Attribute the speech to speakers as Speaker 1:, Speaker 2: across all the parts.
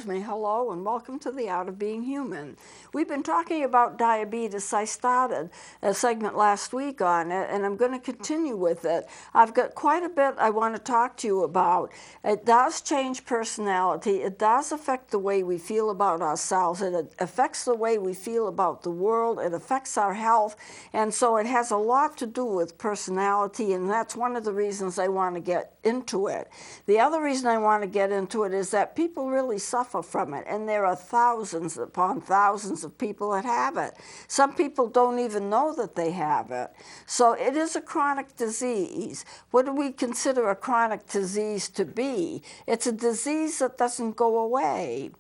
Speaker 1: me, hello and welcome to The Art of Being Human. We've been talking about diabetes. I started a segment last week on it, and I'm going to continue with it. I've got quite a bit I want to talk to you about. It does change personality. It does affect the way we feel about ourselves. It affects the way we feel about the world. It affects our health. And so it has a lot to do with personality, and that's one of the reasons I want to get into it. The other reason I want to get into it is that people really suffer from it, and there are thousands upon thousands of people that have it. Some people don't even know that they have it. So it is a chronic disease. What do we consider a chronic disease to be? It's a disease that doesn't go away.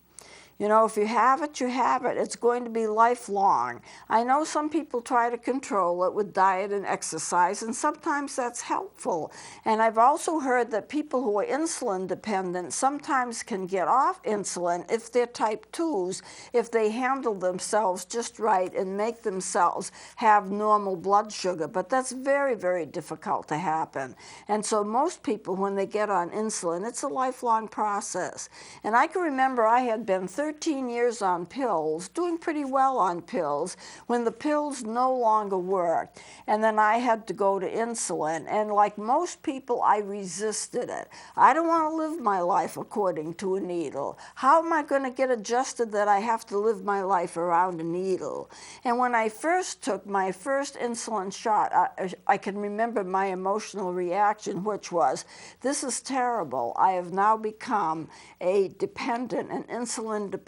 Speaker 1: You know, if you have it, you have it. It's going to be lifelong. I know some people try to control it with diet and exercise, and sometimes that's helpful. And I've also heard that people who are insulin dependent sometimes can get off insulin if they're type 2s, if they handle themselves just right and make themselves have normal blood sugar. But that's very, very difficult to happen. And so most people, when they get on insulin, it's a lifelong process. And I can remember I had been 13 years on pills, doing pretty well on pills, when the pills no longer worked. And then I had to go to insulin. And like most people, I resisted it. I don't want to live my life according to a needle. How am I going to get adjusted that I have to live my life around a needle? And when I first took my first insulin shot, I can remember my emotional reaction, which was, this is terrible. I have now become a dependent, an insulin-dependent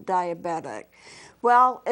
Speaker 1: diabetic. Well,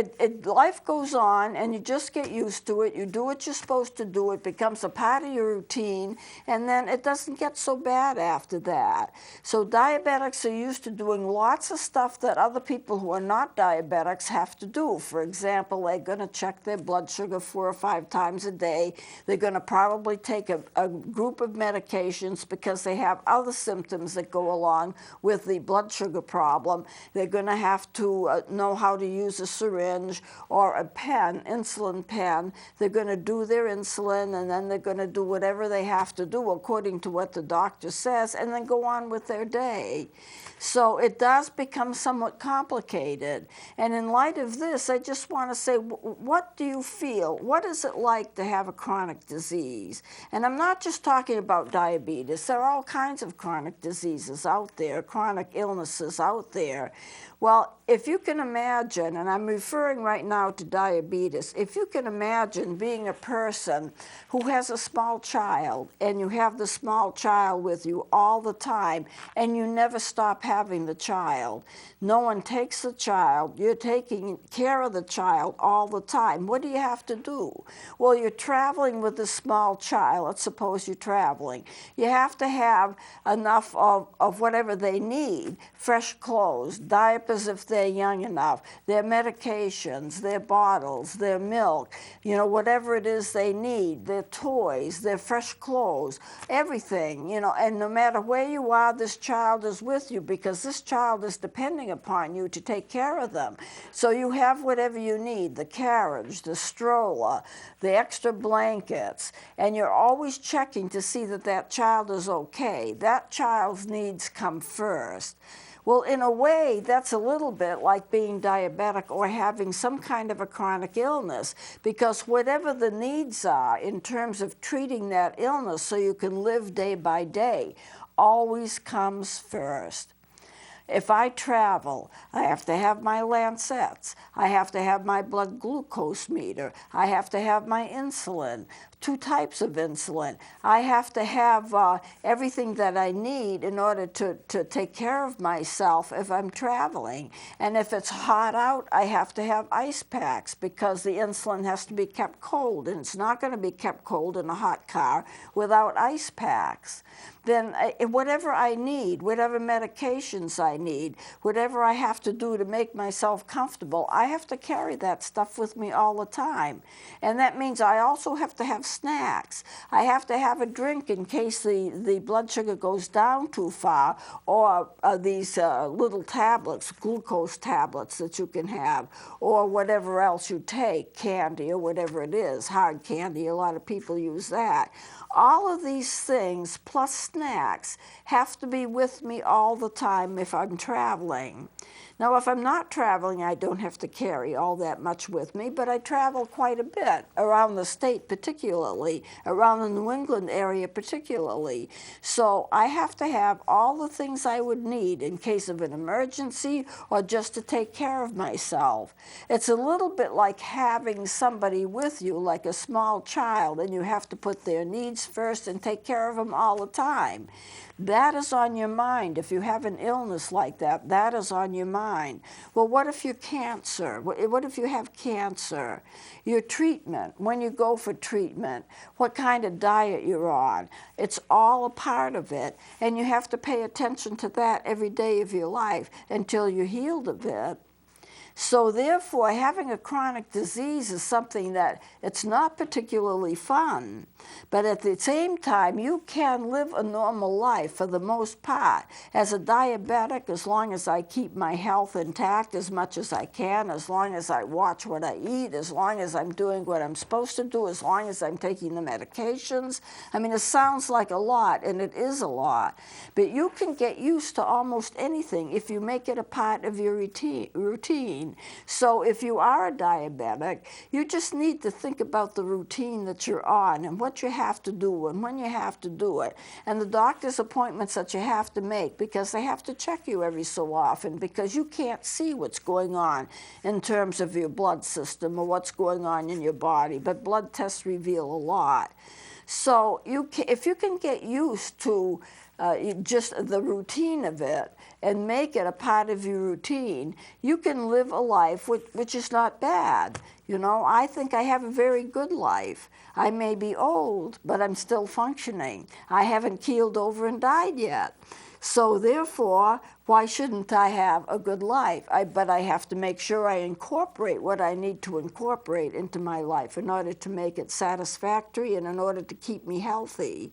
Speaker 1: life goes on, and you just get used to it. You do what you're supposed to do. It becomes a part of your routine, and then it doesn't get so bad after that. So diabetics are used to doing lots of stuff that other people who are not diabetics have to do. For example, they're going to check their blood sugar 4 or 5 times a day. They're going to probably take a group of medications because they have other symptoms that go along with the blood sugar problem. They're going to have to know how to use a syringe or a pen, insulin pen. They're going to do their insulin, and then they're going to do whatever they have to do according to what the doctor says, and then go on with their day. So it does become somewhat complicated. And in light of this, I just want to say, what do you feel? What is it like to have a chronic disease? And I'm not just talking about diabetes. There are all kinds of chronic diseases out there, chronic illnesses out there. Well, if you can imagine, and I'm referring right now to diabetes, if you can imagine being a person who has a small child, and you have the small child with you all the time, and you never stop having the child. No one takes the child. You're taking care of the child all the time. What do you have to do? Well, you're traveling with a small child. Let's suppose you're traveling. You have to have enough of whatever they need, fresh clothes, diapers if they're young enough, their medications, their bottles, their milk, you know, whatever it is they need, their toys, their fresh clothes, everything, you know, and no matter where you are, this child is with you because this child is depending upon you to take care of them. So you have whatever you need, the carriage, the stroller, the extra blankets, and you're always checking to see that that child is okay. That child's needs come first. Well, in a way, that's a little bit like being diabetic or having some kind of a chronic illness, because whatever the needs are in terms of treating that illness so you can live day by day always comes first. If I travel, I have to have my lancets. I have to have my blood glucose meter. I have to have my insulin, 2 types of insulin. I have to have everything that I need in order to take care of myself if I'm traveling. And if it's hot out, I have to have ice packs because the insulin has to be kept cold, and it's not going to be kept cold in a hot car without ice packs. Then whatever I need, whatever medications I need, whatever I have to do to make myself comfortable, I have to carry that stuff with me all the time. And that means I also have to have snacks. I have to have a drink in case the blood sugar goes down too far, or these little tablets, glucose tablets that you can have, or whatever else you take, candy or whatever it is, hard candy, a lot of people use that. All of these things, plus snacks, have to be with me all the time if I'm traveling. Now, if I'm not traveling, I don't have to carry all that much with me, but I travel quite a bit around the state particularly, around the New England area particularly. So I have to have all the things I would need in case of an emergency or just to take care of myself. It's a little bit like having somebody with you, like a small child, and you have to put their needs first and take care of them all the time. That is on your mind. If you have an illness like that, that is on your mind. Well, what if you're cancer? What if you have cancer? Your treatment, when you go for treatment, what kind of diet you're on. It's all a part of it, and you have to pay attention to that every day of your life until you're healed of it. So therefore, having a chronic disease is something that it's not particularly fun, but at the same time, you can live a normal life for the most part. As a diabetic, as long as I keep my health intact as much as I can, as long as I watch what I eat, as long as I'm doing what I'm supposed to do, as long as I'm taking the medications. I mean, it sounds like a lot, and it is a lot, but you can get used to almost anything if you make it a part of your routine. So if you are a diabetic, you just need to think about the routine that you're on and what you have to do and when you have to do it, and the doctor's appointments that you have to make, because they have to check you every so often, because you can't see what's going on in terms of your blood system or what's going on in your body, but blood tests reveal a lot. So if you can get used to just the routine of it and make it a part of your routine, you can live a life which is not bad. You know, I think I have a very good life. I may be old, but I'm still functioning. I haven't keeled over and died yet. So therefore, why shouldn't I have a good life? But I have to make sure I incorporate what I need to incorporate into my life in order to make it satisfactory and in order to keep me healthy.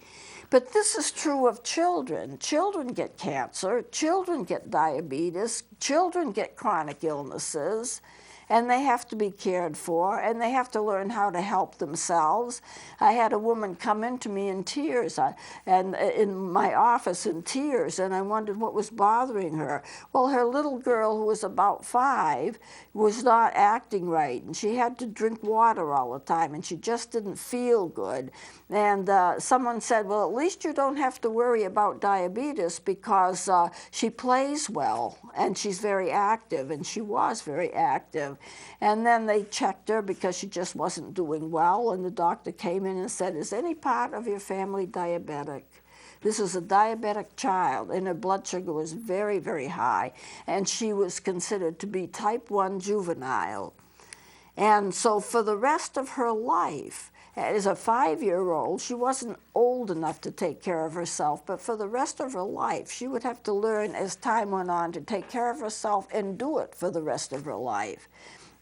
Speaker 1: But this is true of children. Children get cancer, children get diabetes, children get chronic illnesses, and they have to be cared for, and they have to learn how to help themselves. I had a woman come into me in tears, and in my office in tears, and I wondered what was bothering her. Well, her little girl, who was about 5, was not acting right, and she had to drink water all the time, and she just didn't feel good. And someone said, well, at least you don't have to worry about diabetes, because she plays well, and she's very active, and she was very active. And then they checked her because she just wasn't doing well, and the doctor came in and said, is any part of your family diabetic? This was a diabetic child, and her blood sugar was very, very high, and she was considered to be type 1 juvenile. And so for the rest of her life, as a 5-year-old, she wasn't old enough to take care of herself, but for the rest of her life, she would have to learn as time went on to take care of herself and do it for the rest of her life.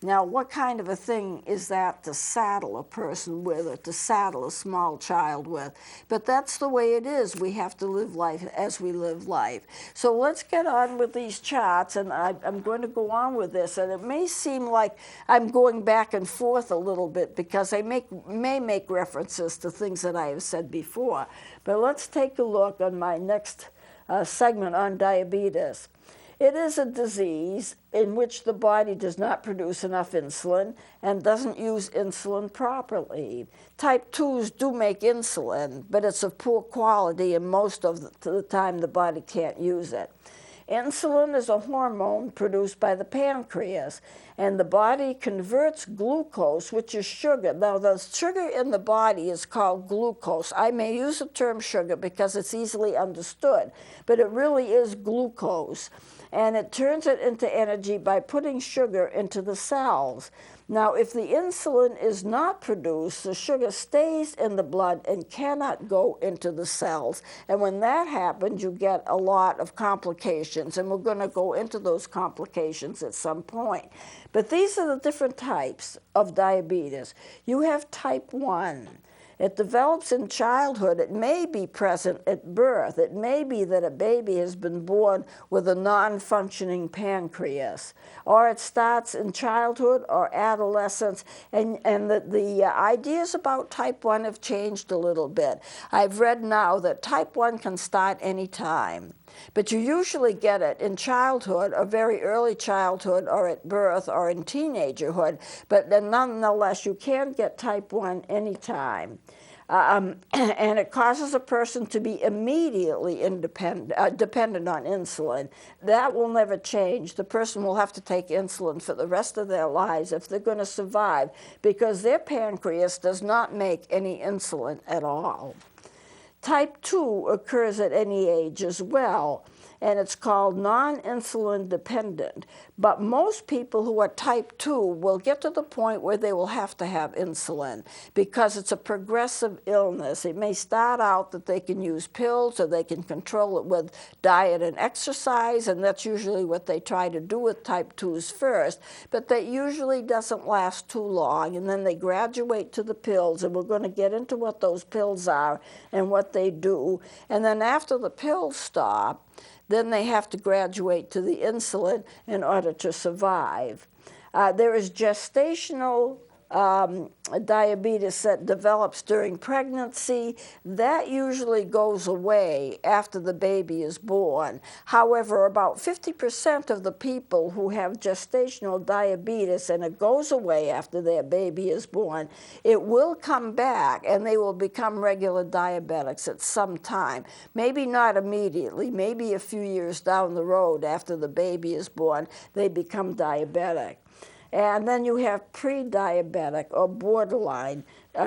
Speaker 1: Now, what kind of a thing is that to saddle a person with, or to saddle a small child with? But that's the way it is. We have to live life as we live life. So let's get on with these charts, and I'm going to go on with this. And it may seem like I'm going back and forth a little bit because I may make references to things that I have said before. But let's take a look on my next segment on diabetes. It is a disease in which the body does not produce enough insulin and doesn't use insulin properly. Type 2s do make insulin, but it's of poor quality, and most of the time the body can't use it. Insulin is a hormone produced by the pancreas, and the body converts glucose, which is sugar. Now, the sugar in the body is called glucose. I may use the term sugar because it's easily understood, but it really is glucose. And it turns it into energy by putting sugar into the cells. Now, if the insulin is not produced, the sugar stays in the blood and cannot go into the cells. And when that happens, you get a lot of complications. And we're going to go into those complications at some point. But these are the different types of diabetes. You have type 1. It develops in childhood. It may be present at birth. It may be that a baby has been born with a non-functioning pancreas, or it starts in childhood or adolescence, and the ideas about type 1 have changed a little bit. I've read now that type 1 can start any time. But you usually get it in childhood, or very early childhood, or at birth, or in teenagerhood. But then nonetheless, you can get type 1 anytime. And it causes a person to be immediately dependent on insulin. That will never change. The person will have to take insulin for the rest of their lives if they're going to survive, because their pancreas does not make any insulin at all. Type 2 occurs at any age as well, and it's called non-insulin dependent. But most people who are type 2 will get to the point where they will have to have insulin because it's a progressive illness. It may start out that they can use pills, or they can control it with diet and exercise, and that's usually what they try to do with type 2s first. But that usually doesn't last too long, and then they graduate to the pills, and we're going to get into what those pills are and what they do. And then after the pills stop, then they have to graduate to the insulin in order to survive. There is gestational diabetes that develops during pregnancy. That usually goes away after the baby is born. However, about 50% of the people who have gestational diabetes, and it goes away after their baby is born, it will come back and they will become regular diabetics at some time. Maybe not immediately, maybe a few years down the road after the baby is born, they become diabetic. And then you have pre-diabetic or borderline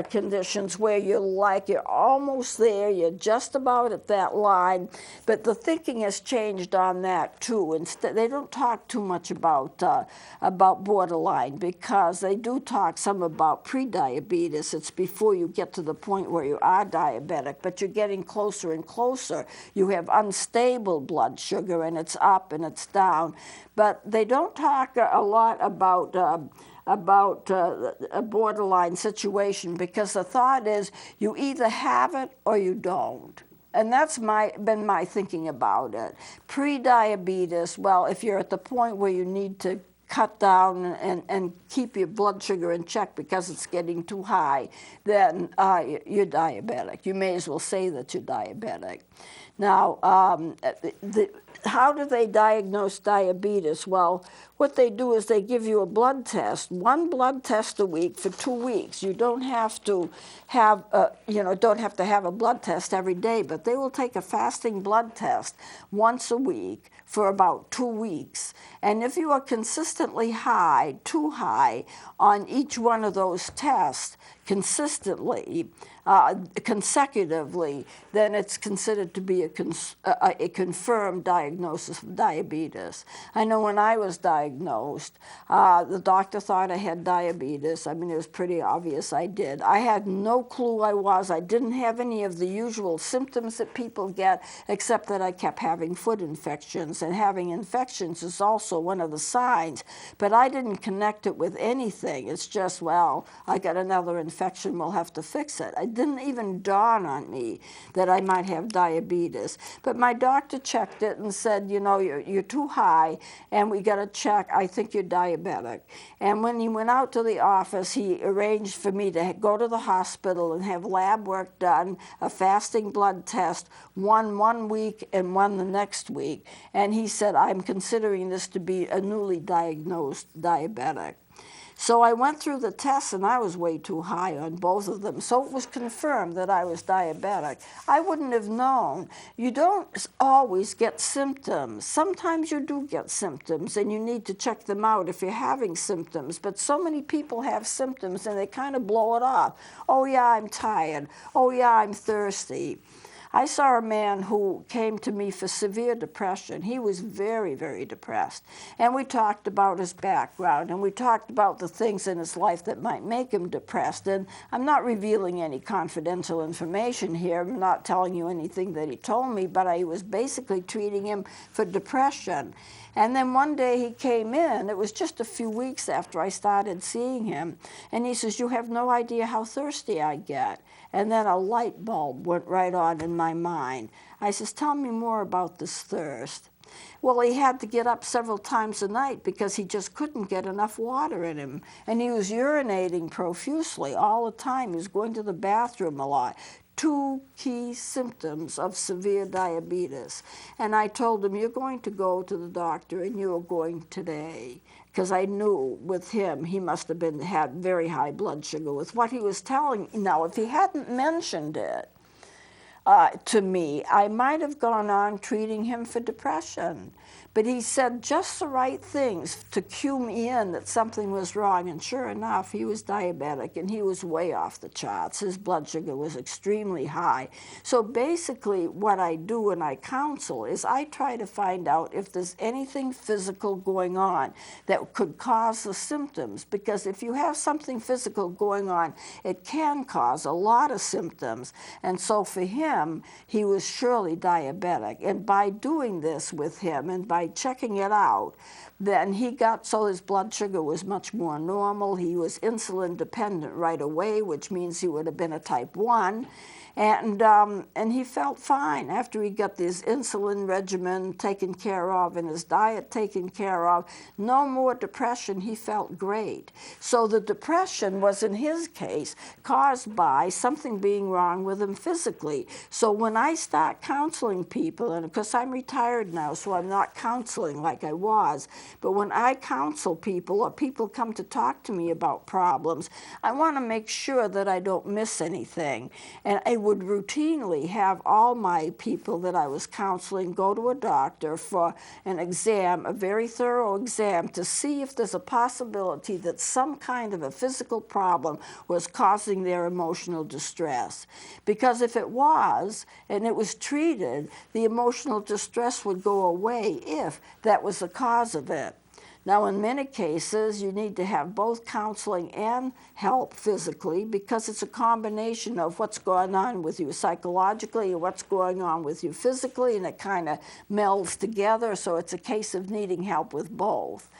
Speaker 1: conditions where you're almost there, you're just about at that line, but the thinking has changed on that too. Instead, they don't talk too much about borderline, because they do talk some about pre-diabetes. It's before you get to the point where you are diabetic, but you're getting closer and closer. You have unstable blood sugar, and it's up and it's down. But they don't talk a lot about a borderline situation, because the thought is you either have it or you don't. And that's been my thinking about it. Pre-diabetes, well, if you're at the point where you need to cut down and keep your blood sugar in check because it's getting too high, then you're diabetic. You may as well say that you're diabetic. Now, how do they diagnose diabetes? Well, what they do is they give you a blood test, one blood test a week for 2 weeks. You don't have to have, a blood test every day, but they will take a fasting blood test once a week for about 2 weeks. And if you are consistently high, too high, on each one of those tests, consistently, consecutively, then it's considered to be a confirmed diagnosis of diabetes. I know when I was diagnosed, the doctor thought I had diabetes. I mean, it was pretty obvious I did. I had no clue I was. I didn't have any of the usual symptoms that people get, except that I kept having foot infections, and having infections is also one of the signs. But I didn't connect it with anything. It's just, well, I got another infection, we'll have to fix it. It didn't even dawn on me that I might have diabetes. But my doctor checked it and said, you know, you're too high, and we got to check. I think you're diabetic. And when he went out to the office, he arranged for me to go to the hospital and have lab work done, a fasting blood test, one week and one the next week. And he said, I'm considering this to be a newly diagnosed diabetic. So I went through the tests, and I was way too high on both of them. So it was confirmed that I was diabetic. I wouldn't have known. You don't always get symptoms. Sometimes you do get symptoms, and you need to check them out if you're having symptoms. But so many people have symptoms, and they kind of blow it off. Oh, yeah, I'm tired. Oh, yeah, I'm thirsty. I saw a man who came to me for severe depression. He was very, very depressed. And we talked about his background, and we talked about the things in his life that might make him depressed. And I'm not revealing any confidential information here. I'm not telling you anything that he told me, but I was basically treating him for depression. And then one day he came in, it was just a few weeks after I started seeing him, and he says, "You have no idea how thirsty I get." And then a light bulb went right on in my mind. I says, "Tell me more about this thirst." Well, he had to get up several times a night because he just couldn't get enough water in him. And he was urinating profusely all the time. He was going to the bathroom a lot. Two key symptoms of severe diabetes. And I told him, "You're going to go to the doctor, and you're going today." Because I knew with him, he must have had very high blood sugar with what he was telling. Now, if he hadn't mentioned it, to me, I might have gone on treating him for depression. But he said just the right things to cue me in that something was wrong. And sure enough, he was diabetic, and he was way off the charts. His blood sugar was extremely high. So basically, what I do when I counsel is I try to find out if there's anything physical going on that could cause the symptoms. Because if you have something physical going on, it can cause a lot of symptoms. And so for him, he was surely diabetic. And by doing this with him and by checking it out, then he got so his blood sugar was much more normal. He was insulin dependent right away, which means he would have been a type 1. And he felt fine after he got this insulin regimen taken care of and his diet taken care of. No more depression. He felt great. So the depression was, in his case, caused by something being wrong with him physically. So when I start counseling people, and of course I'm retired now, so I'm not counseling like I was, but when I counsel people or people come to talk to me about problems, I want to make sure that I don't miss anything. And I would routinely have all my people that I was counseling go to a doctor for an exam, a very thorough exam, to see if there's a possibility that some kind of a physical problem was causing their emotional distress. Because if it was, and it was treated, the emotional distress would go away if that was the cause of it. Now, in many cases, you need to have both counseling and help physically, because it's a combination of what's going on with you psychologically and what's going on with you physically, and it kind of melds together, so it's a case of needing help with both.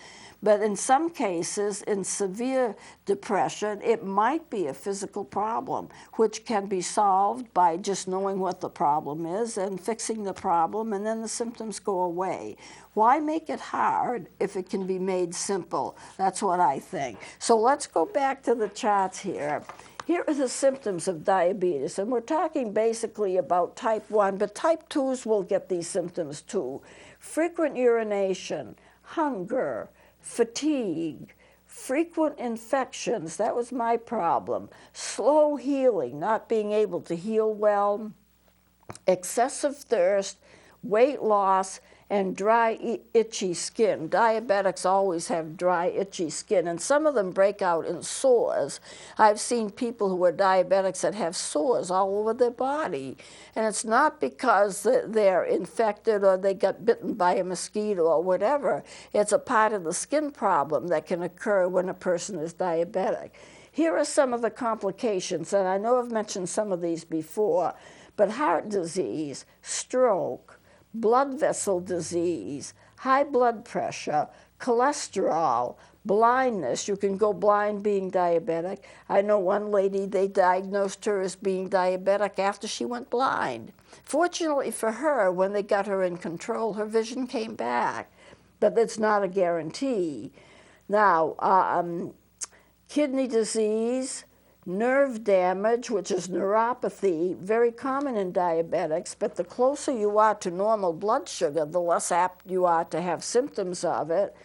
Speaker 1: But in some cases, in severe depression, it might be a physical problem, which can be solved by just knowing what the problem is and fixing the problem, and then the symptoms go away. Why make it hard if it can be made simple? That's what I think. So let's go back to the charts here. Here are the symptoms of diabetes, and we're talking basically about type 1, but type 2s will get these symptoms too. Frequent urination, hunger, fatigue, frequent infections, that was my problem, slow healing, not being able to heal well, excessive thirst, weight loss, and dry, itchy skin. Diabetics always have dry, itchy skin, and some of them break out in sores. I've seen people who are diabetics that have sores all over their body, and it's not because they're infected or they got bitten by a mosquito or whatever. It's a part of the skin problem that can occur when a person is diabetic. Here are some of the complications, and I know I've mentioned some of these before, but heart disease, stroke, blood vessel disease, high blood pressure, cholesterol, blindness. You can go blind being diabetic. I know one lady, they diagnosed her as being diabetic after she went blind. Fortunately for her, when they got her in control, her vision came back, but it's not a guarantee. Now, kidney disease, nerve damage, which is neuropathy, very common in diabetics, but the closer you are to normal blood sugar, the less apt you are to have symptoms of it.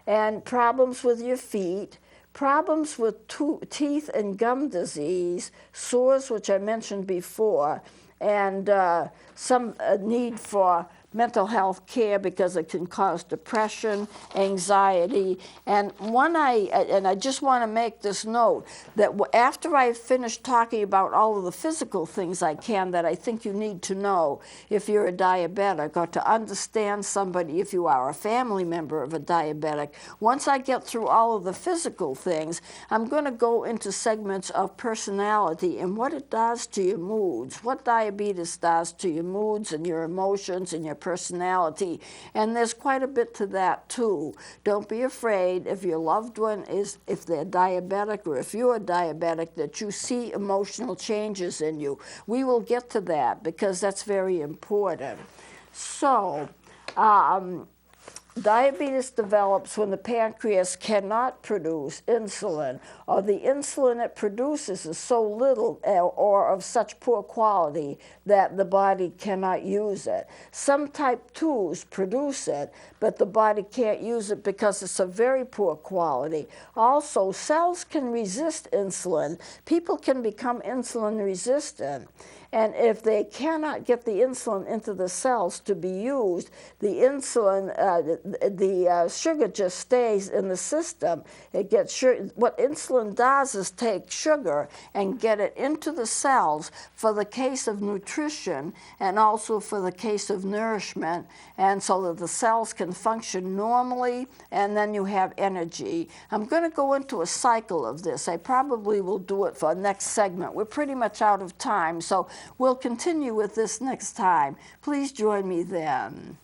Speaker 1: And problems with your feet, problems with teeth and gum disease, sores, which I mentioned before, and some need for mental health care because it can cause depression, anxiety, and I just want to make this note that after I finish talking about all of the physical things that I think you need to know if you're a diabetic or to understand somebody if you are a family member of a diabetic, once I get through all of the physical things, I'm going to go into segments of personality and what it does to your moods, what diabetes does to your moods and your emotions and your personality. And there's quite a bit to that too. Don't be afraid if your loved one if they're diabetic or if you're diabetic, that you see emotional changes in you. We will get to that because that's very important. So, diabetes develops when the pancreas cannot produce insulin, or the insulin it produces is so little or of such poor quality that the body cannot use it. Some type 2s produce it, but the body can't use it because it's of very poor quality. Also, cells can resist insulin. People can become insulin resistant. And if they cannot get the insulin into the cells to be used, the insulin, the sugar just stays in the system. It gets what insulin does is take sugar and get it into the cells for the case of nutrition and also for the case of nourishment, and so that the cells can function normally, and then you have energy. I'm going to go into a cycle of this. I probably will do it for the next segment. We're pretty much out of time, so we'll continue with this next time. Please join me then.